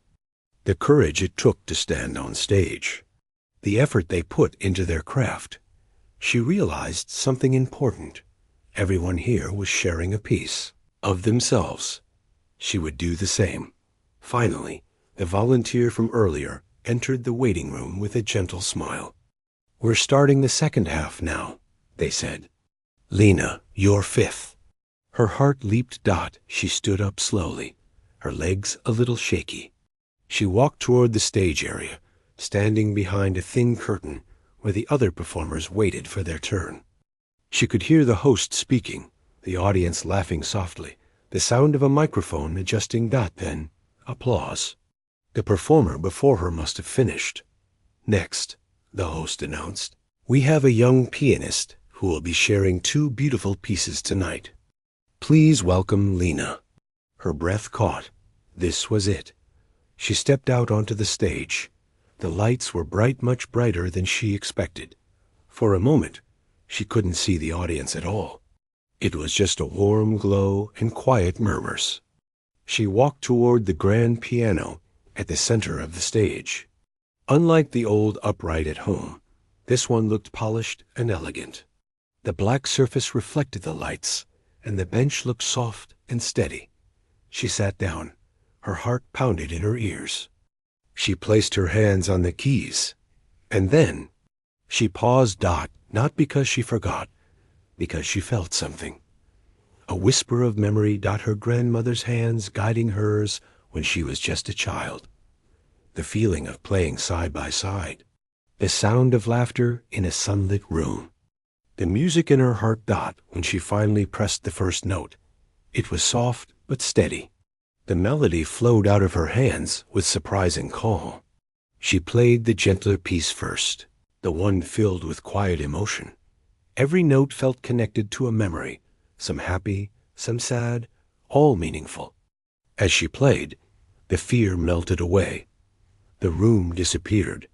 The courage it took to stand on stage. The effort they put into their craft. She realized something important. Everyone here was sharing a piece of themselves. She would do the same. Finally, the volunteer from earlier entered the waiting room with a gentle smile. "We're starting the second half now," they said. "Lena, you're fifth." Her heart leaped. She stood up slowly, her legs a little shaky. She walked toward the stage area, standing behind a thin curtain where the other performers waited for their turn. She could hear the host speaking, the audience laughing softly, the sound of a microphone adjusting. Then, applause. The performer before her must have finished. "Next," the host announced, "we have a young pianist who will be sharing two beautiful pieces tonight. Please welcome Lena." Her breath caught. This was it. She stepped out onto the stage. The lights were bright, much brighter than she expected. For a moment, she couldn't see the audience at all. It was just a warm glow and quiet murmurs. She walked toward the grand piano at the center of the stage. Unlike the old upright at home, this one looked polished and elegant. The black surface reflected the lights, and the bench looked soft and steady. She sat down. Her heart pounded in her ears. She placed her hands on the keys, and then she paused. Not because she forgot, because she felt something. A whisper of memory. Her grandmother's hands guiding hers when she was just a child. The feeling of playing side by side. The sound of laughter in a sunlit room. The music in her heart. When she finally pressed the first note, it was soft but steady. The melody flowed out of her hands with surprising calm. She played the gentler piece first, the one filled with quiet emotion. Every note felt connected to a memory, some happy, some sad, all meaningful. As she played, the fear melted away. The room disappeared.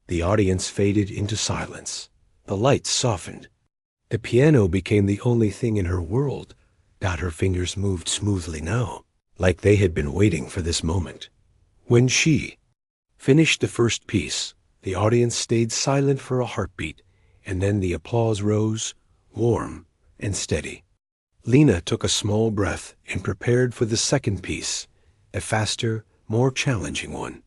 The audience faded into silence. The lights softened. The piano became the only thing in her world. Her fingers moved smoothly now, like they had been waiting for this moment. When she, Finished the first piece. The audience stayed silent for a heartbeat, and then the applause rose, warm and steady. Lena took a small breath and prepared for the second piece, a faster, more challenging one.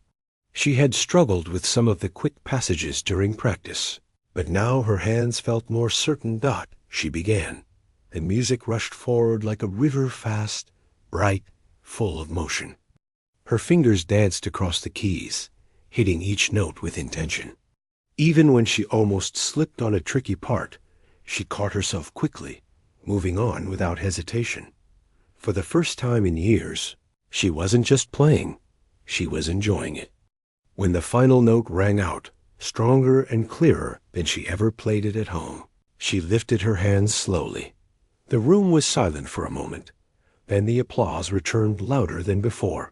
She had struggled with some of the quick passages during practice, but now her hands felt more certain. She began. The music rushed forward like a river, fast, bright, full of motion. Her fingers danced across the keys, hitting each note with intention. Even when she almost slipped on a tricky part, she caught herself quickly, moving on without hesitation. For the first time in years, she wasn't just playing, she was enjoying it. When the final note rang out, stronger and clearer than she ever played it at home, she lifted her hands slowly. The room was silent for a moment. Then the applause returned louder than before.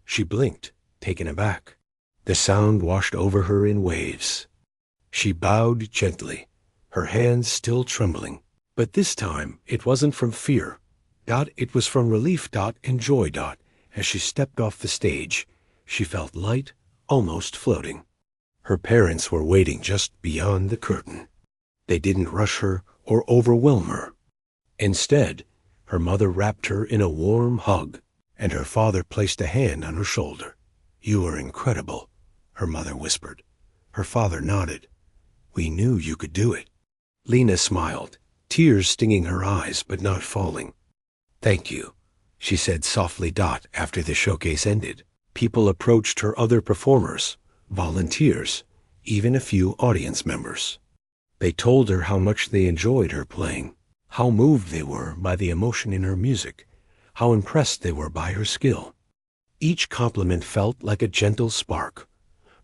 She blinked, taken aback. The sound washed over her in waves. She bowed gently, her hands still trembling. But this time, it wasn't from fear. It was from relief. And joy. As she stepped off the stage, she felt light, almost floating. Her parents were waiting just beyond the curtain. They didn't rush her or overwhelm her. Instead, her mother wrapped her in a warm hug, and her father placed a hand on her shoulder. "You are incredible," her mother whispered. Her father nodded. "We knew you could do it." Lena smiled, tears stinging her eyes but not falling. "Thank you," she said softly. After the showcase ended, people approached her, other performers, volunteers, even a few audience members. They told her how much they enjoyed her playing, how moved they were by the emotion in her music, how impressed they were by her skill. Each compliment felt like a gentle spark,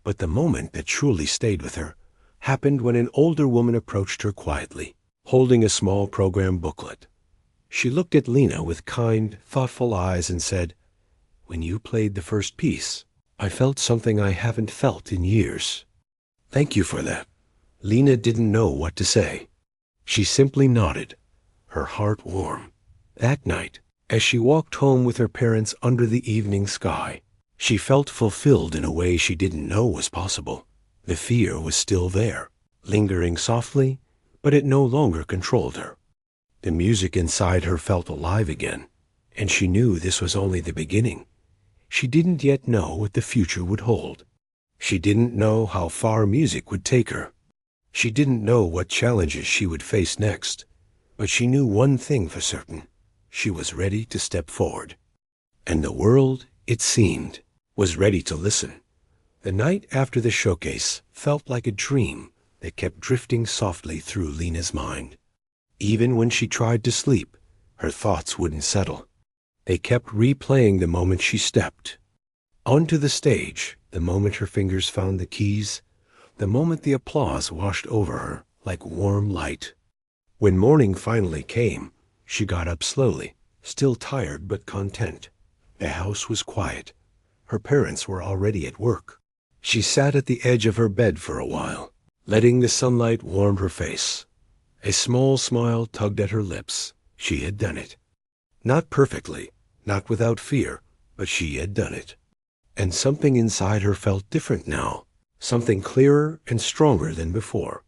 but the moment that truly stayed with her happened when an older woman approached her quietly, holding a small program booklet. She looked at Lena with kind, thoughtful eyes and said, "When you played the first piece, I felt something I haven't felt in years. Thank you for that." Lena didn't know what to say. She simply nodded, her heart warm. That night, as she walked home with her parents under the evening sky, she felt fulfilled in a way she didn't know was possible. The fear was still there, lingering softly, but it no longer controlled her. The music inside her felt alive again, and she knew this was only the beginning. She didn't yet know what the future would hold. She didn't know how far music would take her. She didn't know what challenges she would face next, but she knew one thing for certain. She was ready to step forward. And the world, it seemed, was ready to listen. The night after the showcase felt like a dream that kept drifting softly through Lena's mind. Even when she tried to sleep, her thoughts wouldn't settle. They kept replaying the moment she stepped onto the stage, the moment her fingers found the keys, the moment the applause washed over her like warm light. When morning finally came, she got up slowly, still tired but content. The house was quiet. Her parents were already at work. She sat at the edge of her bed for a while, letting the sunlight warm her face. A small smile tugged at her lips. She had done it. Not perfectly, not without fear, but she had done it. And something inside her felt different now, something clearer and stronger than before.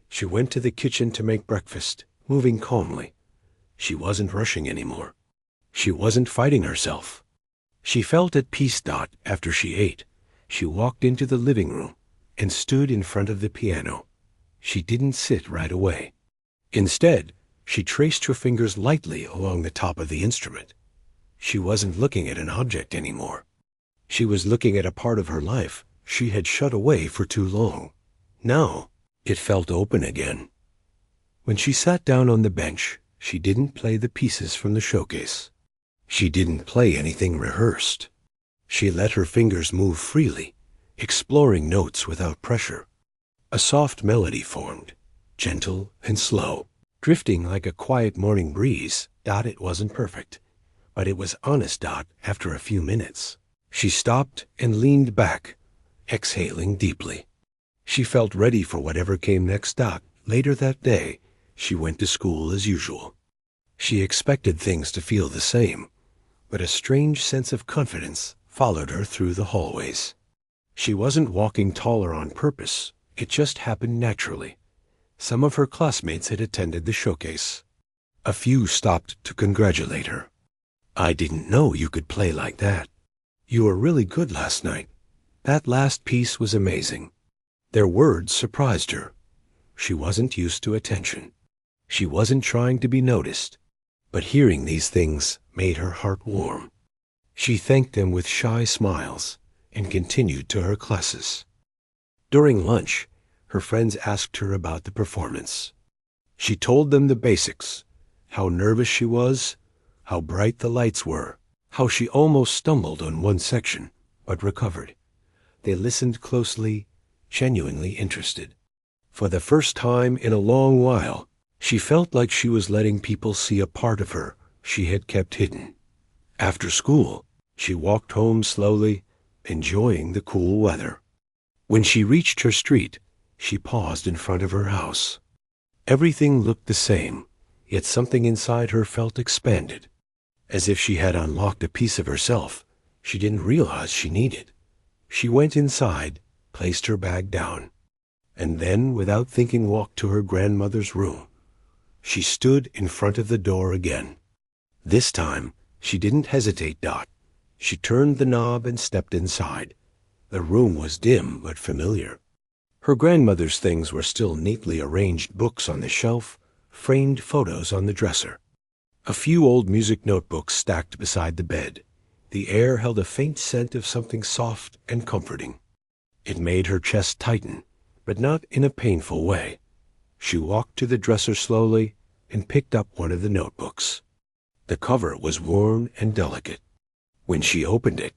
She went to the kitchen to make breakfast, moving calmly. She wasn't rushing anymore. She wasn't fighting herself. She felt at peace. After she ate, she walked into the living room and stood in front of the piano. She didn't sit right away. Instead, she traced her fingers lightly along the top of the instrument. She wasn't looking at an object anymore. She was looking at a part of her life she had shut away for too long. Now, it felt open again. When she sat down on the bench, she didn't play the pieces from the showcase. She didn't play anything rehearsed. She let her fingers move freely, exploring notes without pressure. A soft melody formed, gentle and slow, drifting like a quiet morning breeze. It wasn't perfect, but it was honest. After a few minutes, she stopped and leaned back, exhaling deeply. She felt ready for whatever came next. Later that day, she went to school as usual. She expected things to feel the same, but a strange sense of confidence followed her through the hallways. She wasn't walking taller on purpose. It just happened naturally. Some of her classmates had attended the showcase. A few stopped to congratulate her. "I didn't know you could play like that. You were really good last night. That last piece was amazing." Their words surprised her. She wasn't used to attention. She wasn't trying to be noticed. But hearing these things made her heart warm. She thanked them with shy smiles and continued to her classes. During lunch, her friends asked her about the performance. She told them the basics, how nervous she was, how bright the lights were, how she almost stumbled on one section, but recovered. They listened closely, genuinely interested. For the first time in a long while, she felt like she was letting people see a part of her she had kept hidden. After school, she walked home slowly, enjoying the cool weather. When she reached her street, she paused in front of her house. Everything looked the same, yet something inside her felt expanded, as if she had unlocked a piece of herself she didn't realize she needed. She went inside, placed her bag down, and then, without thinking, walked to her grandmother's room. She stood in front of the door again. This time, she didn't hesitate. She turned the knob and stepped inside. The room was dim but familiar. Her grandmother's things were still neatly arranged: books on the shelf, framed photos on the dresser. A few old music notebooks stacked beside the bed. The air held a faint scent of something soft and comforting. It made her chest tighten, but not in a painful way. She walked to the dresser slowly and picked up one of the notebooks. The cover was worn and delicate. When she opened it,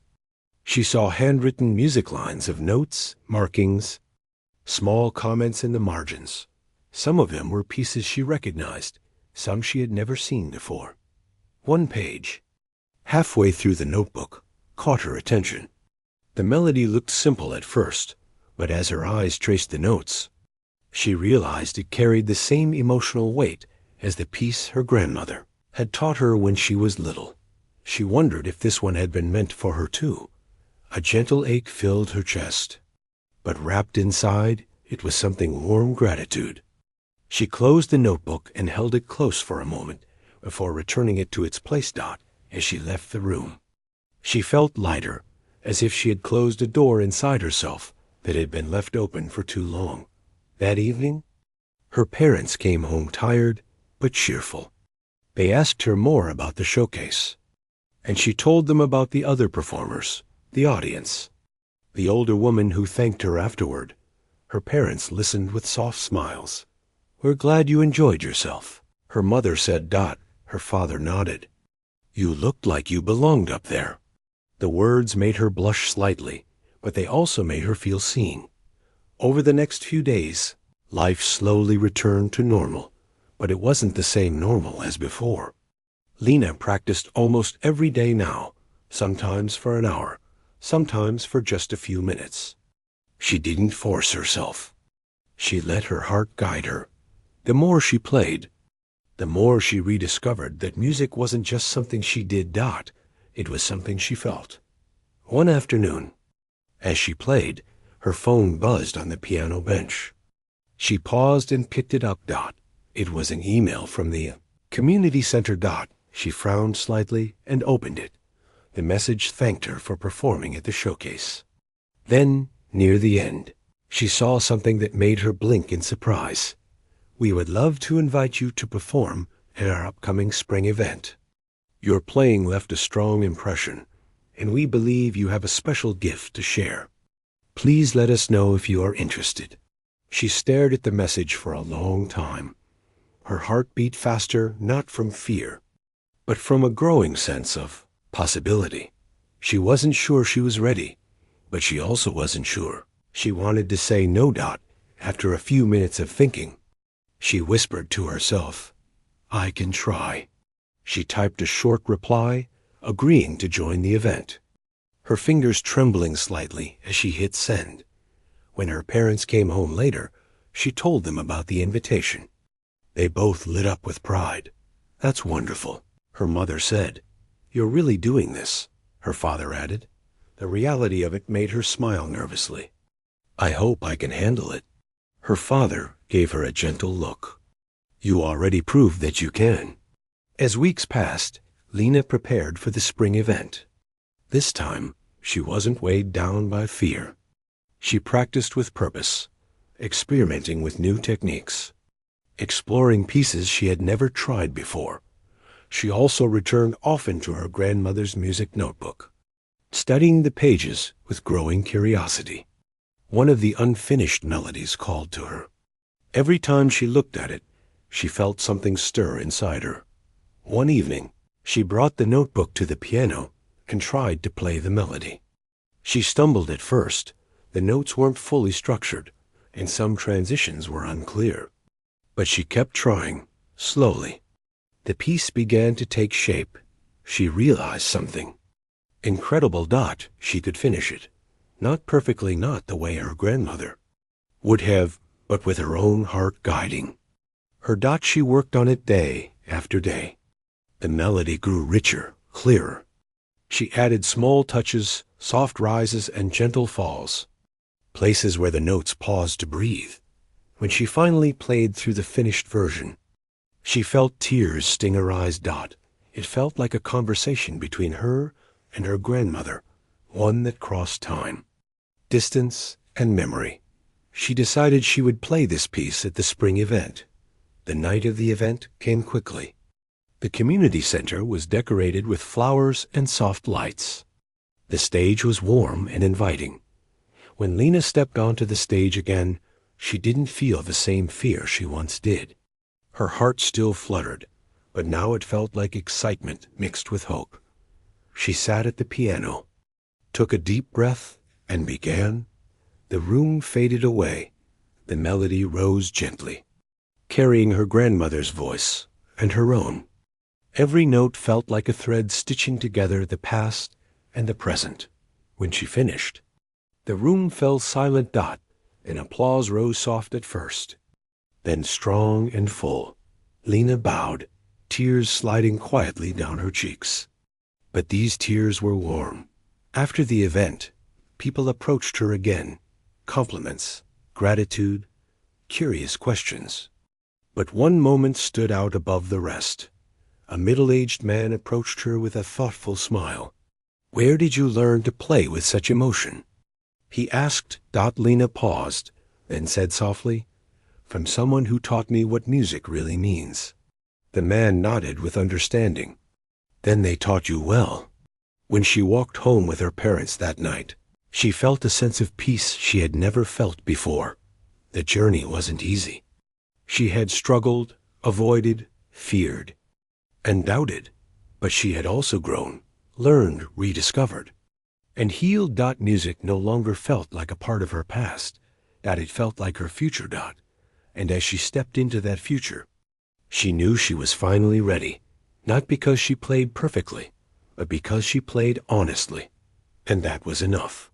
she saw handwritten music lines of notes, markings, small comments in the margins. Some of them were pieces she recognized, some she had never seen before. One page, halfway through the notebook, caught her attention. The melody looked simple at first, but as her eyes traced the notes, she realized it carried the same emotional weight as the piece her grandmother had taught her when she was little. She wondered if this one had been meant for her too. A gentle ache filled her chest, but wrapped inside it was something warm: gratitude. She closed the notebook and held it close for a moment before returning it to its place. As she left the room, she felt lighter, as if she had closed a door inside herself that had been left open for too long. That evening, her parents came home tired but cheerful. They asked her more about the showcase, and she told them about the other performers, the audience. The older woman who thanked her afterward. Her parents listened with soft smiles. "We're glad you enjoyed yourself," her mother said. Her father nodded. "You looked like you belonged up there." The words made her blush slightly, but they also made her feel seen. Over the next few days, life slowly returned to normal, but it wasn't the same normal as before. Lena practiced almost every day now, sometimes for an hour, sometimes for just a few minutes. She didn't force herself. She let her heart guide her. The more she played, the more she rediscovered that music wasn't just something she did. It was something she felt. One afternoon, as she played, her phone buzzed on the piano bench. She paused and picked it up. It was an email from the community center. She frowned slightly and opened it. The message thanked her for performing at the showcase. Then, near the end, she saw something that made her blink in surprise. "We would love to invite you to perform at our upcoming spring event. Your playing left a strong impression, and we believe you have a special gift to share. Please let us know if you are interested." She stared at the message for a long time. Her heart beat faster, not from fear, but from a growing sense of possibility. She wasn't sure she was ready, but she also wasn't sure she wanted to say no. After a few minutes of thinking, she whispered to herself, "I can try." She typed a short reply, agreeing to join the event, her fingers trembling slightly as she hit send. When her parents came home later, she told them about the invitation. They both lit up with pride. "That's wonderful," her mother said. "You're really doing this," her father added. The reality of it made her smile nervously. I hope I can handle it. Her father gave her a gentle look. You already proved that you can. As weeks passed, Lena prepared for the spring event. This time, she wasn't weighed down by fear. She practiced with purpose, experimenting with new techniques, exploring pieces she had never tried before. She also returned often to her grandmother's music notebook, studying the pages with growing curiosity. One of the unfinished melodies called to her. Every time she looked at it, she felt something stir inside her. One evening, she brought the notebook to the piano and tried to play the melody. She stumbled at first. The notes weren't fully structured, and some transitions were unclear. But she kept trying, slowly. The piece began to take shape. She realized something. Incredible dot, she could finish it. Not perfectly, not the way her grandmother would have, but with her own heart guiding. Her dot, she worked on it day after day. The melody grew richer, clearer. She added small touches, soft rises, and gentle falls, places where the notes paused to breathe. When she finally played through the finished version, she felt tears sting her eyes. It felt like a conversation between her and her grandmother, one that crossed time, distance, and memory. She decided she would play this piece at the spring event. The night of the event came quickly. The community center was decorated with flowers and soft lights. The stage was warm and inviting. When Lena stepped onto the stage again, she didn't feel the same fear she once did. Her heart still fluttered, but now it felt like excitement mixed with hope. She sat at the piano, took a deep breath, and began. The room faded away. The melody rose gently, carrying her grandmother's voice and her own. Every note felt like a thread stitching together the past and the present. When she finished, the room fell silent. And applause rose soft at first, then strong and full. Lena bowed, tears sliding quietly down her cheeks. But these tears were warm. After the event, people approached her again. Compliments, gratitude, curious questions. But one moment stood out above the rest. A middle-aged man approached her with a thoughtful smile. Where did you learn to play with such emotion? He asked. Lena paused, then said softly, From someone who taught me what music really means. The man nodded with understanding. Then they taught you well. When she walked home with her parents that night, she felt a sense of peace she had never felt before. The journey wasn't easy. She had struggled, avoided, feared, and doubted, but she had also grown, learned, rediscovered, and healed. Music no longer felt like a part of her past, it felt like her future. And as she stepped into that future, she knew she was finally ready, not because she played perfectly, but because she played honestly, and that was enough.